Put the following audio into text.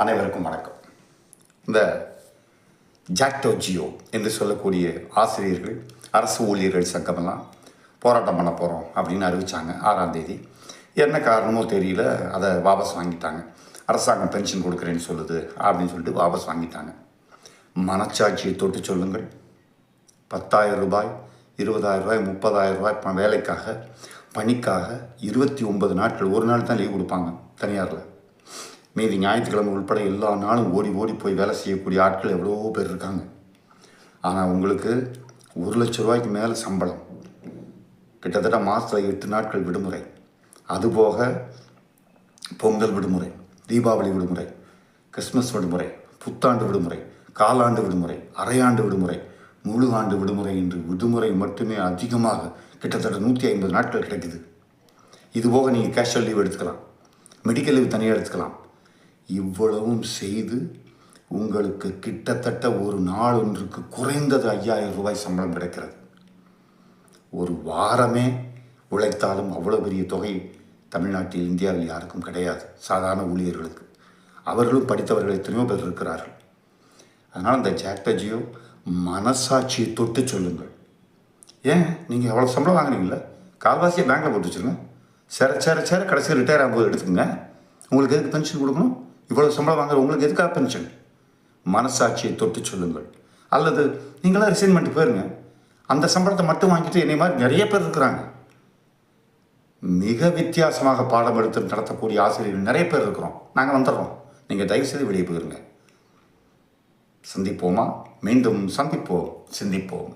அனைவருக்கும் வணக்கம். இந்த ஜாக்டோ ஜியோ என்று சொல்லக்கூடிய ஆசிரியர்கள், அரசு ஊழியர்கள் சங்கமெல்லாம் போராட்டம் பண்ண போகிறோம் அப்படின்னு அறிவித்தாங்க 6ஆம் தேதி. என்ன காரணமோ தெரியல, அதை வாபஸ் வாங்கிட்டாங்க. அரசாங்கம் பென்ஷன் கொடுக்குறேன்னு சொல்லுது அப்படின்னு சொல்லிட்டு வாபஸ் வாங்கிட்டாங்க. மனச்சாட்சியை தொட்டு சொல்லுங்கள். 10,000 ரூபாய், 20,000 ரூபாய், 30,000 ரூபாய் வேலைக்காக, பணிக்காக 29 நாட்கள், ஒரு நாள் தான் லீவ் கொடுப்பாங்க தனியாரில். மீதி ஞாயிற்றுக்கிழமை உள்பட எல்லா நாளும் ஓடி ஓடி போய் வேலை செய்யக்கூடிய ஆட்கள் எவ்வளோ பேர் இருக்காங்க. ஆனால் உங்களுக்கு 1,00,000 ரூபாய்க்கு மேலே சம்பளம், கிட்டத்தட்ட மாதத்தில் 8 நாட்கள் விடுமுறை, அதுபோக பொங்கல் விடுமுறை, தீபாவளி விடுமுறை, கிறிஸ்மஸ் விடுமுறை, புத்தாண்டு விடுமுறை, காலாண்டு விடுமுறை, அரையாண்டு விடுமுறை, முழு ஆண்டு விடுமுறை என்று விடுமுறை மட்டுமே அதிகமாக கிட்டத்தட்ட 150 நாட்கள் கிடைக்குது. இதுபோக நீங்கள் கேஷுவல் லீவ் எடுத்துக்கலாம், மெடிக்கல் லீவ் தனியாக எடுத்துக்கலாம். இவ்வளவும் செய்து உங்களுக்கு கிட்டத்தட்ட ஒரு நாள் ஒன்றுக்கு குறைந்தது 5,000 ரூபாய் சம்பளம் கிடைக்கிறது. ஒரு வாரமே உழைத்தாலும் அவ்வளோ பெரிய தொகை தமிழ்நாட்டில், இந்தியாவில் யாருக்கும் கிடையாது. சாதாரண ஊழியர்களுக்கு, அவர்களும் படித்தவர்கள் எத்தனையோ பேர் இருக்கிறார்கள். அதனால் இந்த ஜாக்டோ ஜியோ மனசாட்சியை தொட்டு சொல்லுங்கள். ஏன் நீங்கள் எவ்வளோ சம்பளம் வாங்கினீங்களா, கால்வாசியை பேங்கில் போட்டு வச்சுருங்க. சேர கடைசியில் ரிட்டையர் ஆகும்போது எடுத்துக்கங்க. உங்களுக்கு எதுக்கு பென்ஷன் கொடுக்கணும்? இவ்வளோ சம்பளம் வாங்குற உங்களுக்கு எதுக்காக பென்ஷன்? மனசாட்சியை தொட்டு சொல்லுங்கள். அல்லது நீங்களாம் ரிசைன்மெண்ட் போயிருங்க, அந்த சம்பளத்தை மட்டும் வாங்கிட்டு என்னை மாதிரி நிறைய பேர் இருக்கிறாங்க. மிக வித்தியாசமாக பாடம் எடுத்து நடத்தக்கூடிய ஆசிரியர்கள் நிறைய பேர் இருக்கிறோம். நாங்கள் வந்துடுறோம், நீங்கள் தயவுசெய்து வெளியே போயிருங்க. சந்திப்போமா? மீண்டும் சந்திப்போம், சிந்திப்போம்.